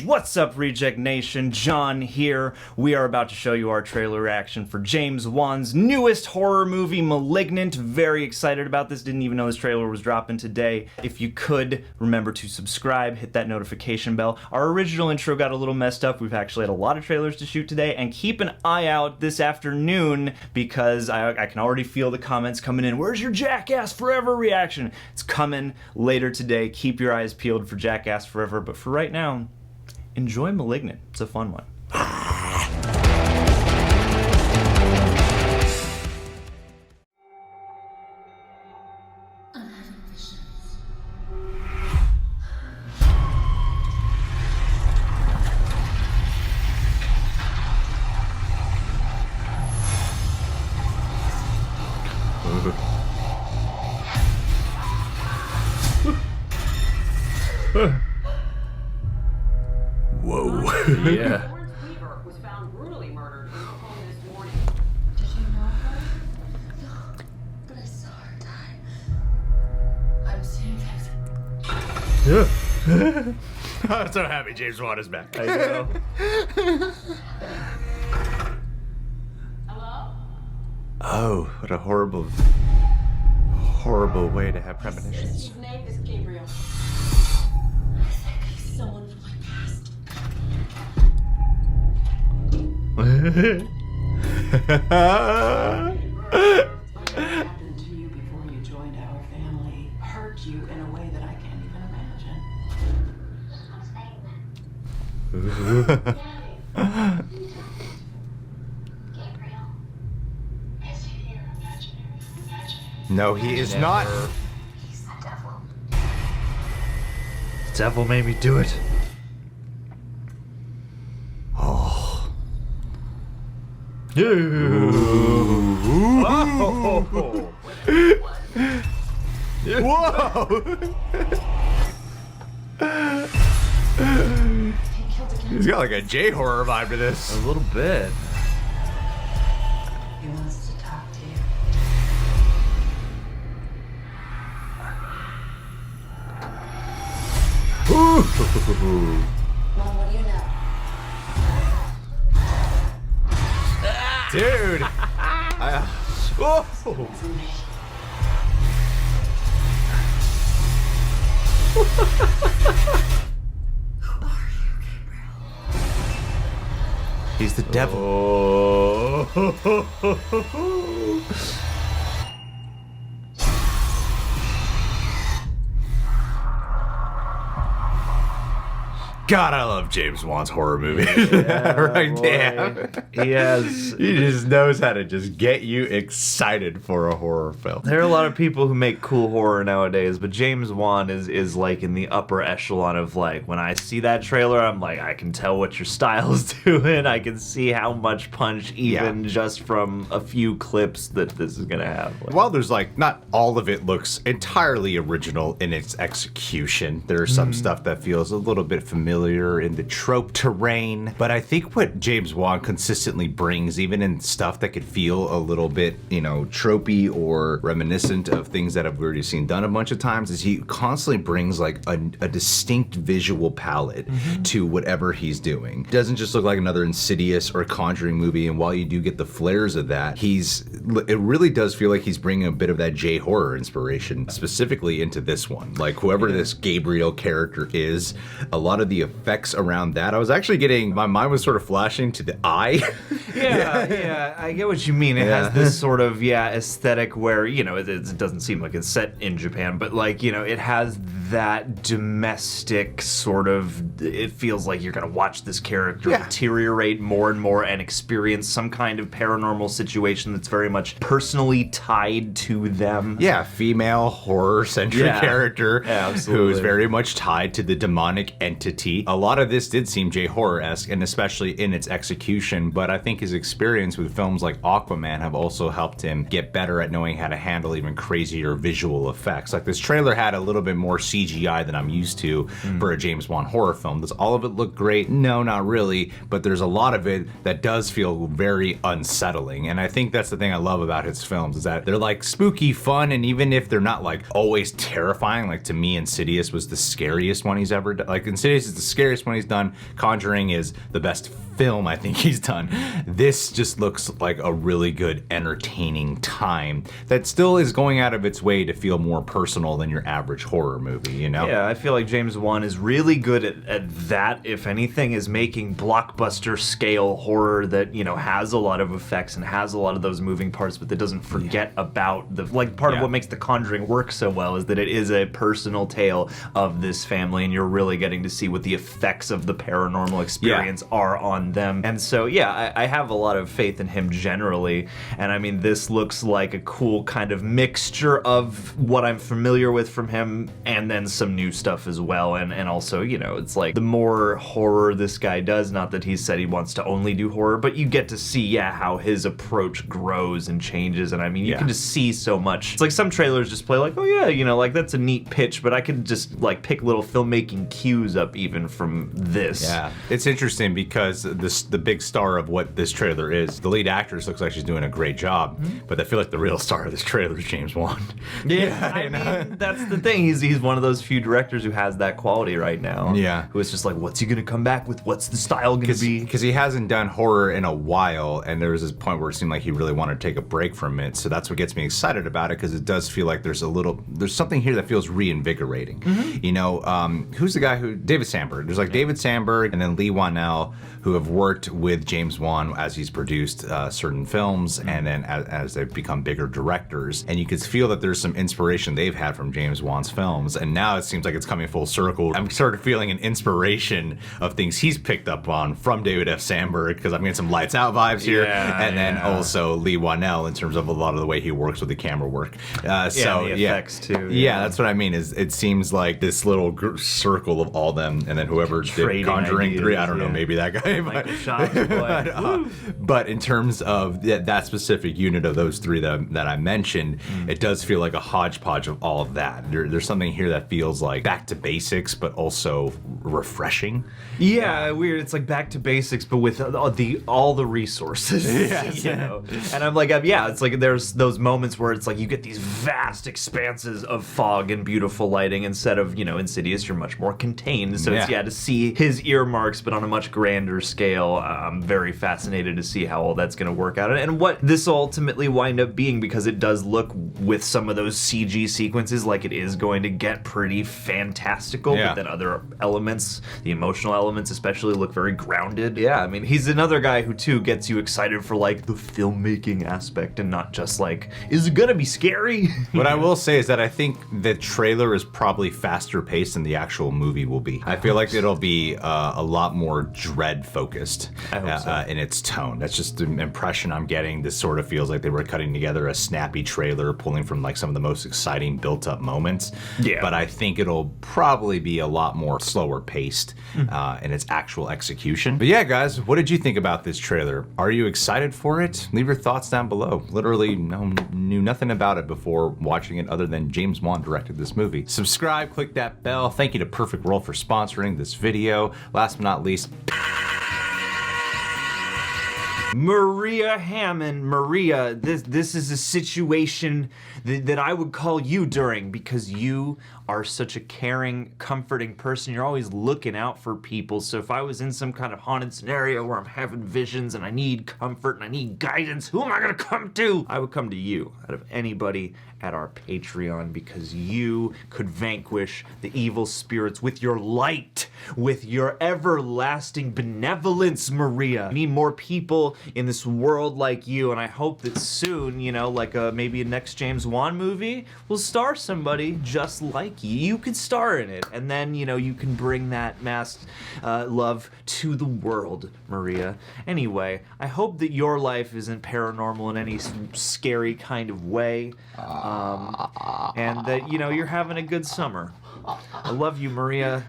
What's up, Reject Nation? John here. We are about to show you our trailer reaction for James Wan's newest horror movie, Malignant. Very excited about this. Didn't even know this trailer was dropping today. If you could, remember to subscribe, hit that notification bell. Our original intro got a little messed up. We've actually had a lot of trailers to shoot today, and keep an eye out this afternoon because I can already feel the comments coming in. Where's your Jackass Forever reaction? It's coming later today. Keep your eyes peeled for Jackass Forever, but for right now, enjoy Malignant. It's a fun one. Whoa. Yeah. Weaver was found brutally murdered in her home this morning. Did you know her? No, but I saw her die. I'm seeing things. I'm so happy James Wan is back. I know. Hello? Oh, what a horrible way to have premonitions. His name is Gabriel. I think he's someone from my past. What happened to you before you joined our family hurt you in a way that I can't even imagine. Gabriel, is he your imaginary? No, he is not. He's the devil. The devil made me do it. Oh. Whoa! He's got like a J-horror vibe to this. A little bit. He wants to talk to you. Mom, what do you know? Dude! Whoa! Who are you, Gabriel? He's the devil. God, I love James Wan's horror movies. Right there. He just knows how to just get you excited for a horror film. There are a lot of people who make cool horror nowadays, but James Wan is like in the upper echelon of like, when I see that trailer, I'm like, I can tell what your style is doing. I can see how much punch, even just from a few clips, that this is gonna have. Like, While there's like, not all of it looks entirely original in its execution, there's some stuff that feels a little bit familiar in the trope terrain, but I think what James Wan consistently brings, even in stuff that could feel a little bit, you know, tropey or reminiscent of things that I've already seen done a bunch of times, is he constantly brings like a distinct visual palette to whatever he's doing. It doesn't just look like another Insidious or Conjuring movie, and while you do get the flares of that, it really does feel like he's bringing a bit of that J-horror inspiration specifically into this one. Like whoever this Gabriel character is, a lot of the effects around that, I was actually getting, my mind was sort of flashing to the eye. yeah, I get what you mean. It has this sort of, aesthetic where, you know, it doesn't seem like it's set in Japan, but like, you know, it has that domestic sort of, it feels like you're gonna watch this character deteriorate more and more and experience some kind of paranormal situation that's very much personally tied to them. Yeah, female horror-centric character who is very much tied to the demonic entity. A lot of this did seem J-horror-esque, and especially in its execution, but I think his experience with films like Aquaman have also helped him get better at knowing how to handle even crazier visual effects. Like this trailer had a little bit more CGI than I'm used to for a James Wan horror film. Does all of it look great? No, not really, but there's a lot of it that does feel very unsettling, and I think that's the thing I love about his films, is that they're like spooky fun, and even if they're not like always terrifying, like to me Insidious was the scariest one he's ever done. Like Insidious is the scariest one he's done. Conjuring is the best film I think he's done. This just looks like a really good, entertaining time that still is going out of its way to feel more personal than your average horror movie, you know? Yeah, I feel like James Wan is really good at that, if anything, is making blockbuster scale horror that, you know, has a lot of effects and has a lot of those moving parts, but that doesn't forget about the, like, part of what makes The Conjuring work so well is that it is a personal tale of this family, and you're really getting to see what the effects of the paranormal experience are on them. And so, yeah, I have a lot of faith in him generally, and I mean, this looks like a cool kind of mixture of what I'm familiar with from him and then some new stuff as well. And also, you know, it's like the more horror this guy does, not that he said he wants to only do horror, but you get to see, how his approach grows and changes. And I mean, you can just see so much. It's like some trailers just play like, oh yeah, you know, like that's a neat pitch, but I could just like pick little filmmaking cues up even from this. Yeah, it's interesting because the big star of what this trailer is, the lead actress looks like she's doing a great job, but I feel like the real star of this trailer is James Wan. Yeah, I mean, that's the thing. He's one of those few directors who has that quality right now. Yeah. Who is just like, what's he gonna come back with? What's the style gonna be? Because he hasn't done horror in a while, and there was this point where it seemed like he really wanted to take a break from it. So that's what gets me excited about it, because it does feel like there's something here that feels reinvigorating. You know, who's the guy David Sandberg. There's like David Sandberg and then Lee Wanell, who have worked with James Wan as he's produced certain films, and then as they've become bigger directors. And you can feel that there's some inspiration they've had from James Wan's films, and now it seems like it's coming full circle. I'm sort of feeling an inspiration of things he's picked up on from David F. Sandberg, because I'm getting some Lights Out vibes here, and then also Lee Wanell in terms of a lot of the way he works with the camera work. The effects too. Yeah, that's what I mean. Is it seems like this little circle of all them, and then whoever did Conjuring 3, I don't know, maybe that guy. But in terms of that specific unit of those three that I mentioned, it does feel like a hodgepodge of all of that. There's something here that feels like back to basics, but also refreshing. Yeah, weird. It's like back to basics, but with all the resources. Yes. You know? And I'm like, it's like there's those moments where it's like you get these vast expanses of fog and beautiful lighting instead of, you know, Insidious, you're much more contained. So it's to see his earmarks, but on a much grander scale. I'm very fascinated to see how all that's going to work out and what this will ultimately wind up being, because it does look with some of those CG sequences like it is going to get pretty fantastical, but then other elements, the emotional elements especially, look very grounded. Yeah, I mean, he's another guy who too gets you excited for like the filmmaking aspect and not just like, is it gonna be scary? What I will say is that I think the trailer is probably faster paced than the actual movie will be. I feel like it'll be a lot more dread focused in its tone. That's just the impression I'm getting. This sort of feels like they were cutting together a snappy trailer, pulling from like some of the most exciting built up moments. Yeah. But I think it'll probably be a lot more slower paced in its actual execution. But yeah, guys, what did you think about this trailer? Are you excited for it? Leave your thoughts down below. Literally knew nothing about it before watching it other than James Wan directed this movie. Subscribe, click that bell. Thank you to Perfect World for sponsoring this video. Last but not least, Maria Hammond. Maria, this is a situation that I would call you during, because you are such a caring, comforting person. You're always looking out for people. So if I was in some kind of haunted scenario where I'm having visions and I need comfort and I need guidance, who am I gonna come to? I would come to you out of anybody at our Patreon, because you could vanquish the evil spirits with your light, with your everlasting benevolence, Maria. We need more people in this world like you, and I hope that soon, you know, like maybe a next James Wan movie will star somebody just like you. You could star in it, and then, you know, you can bring that masked love to the world, Maria. Anyway, I hope that your life isn't paranormal in any scary kind of way. And that, you know, you're having a good summer. I love you, Maria.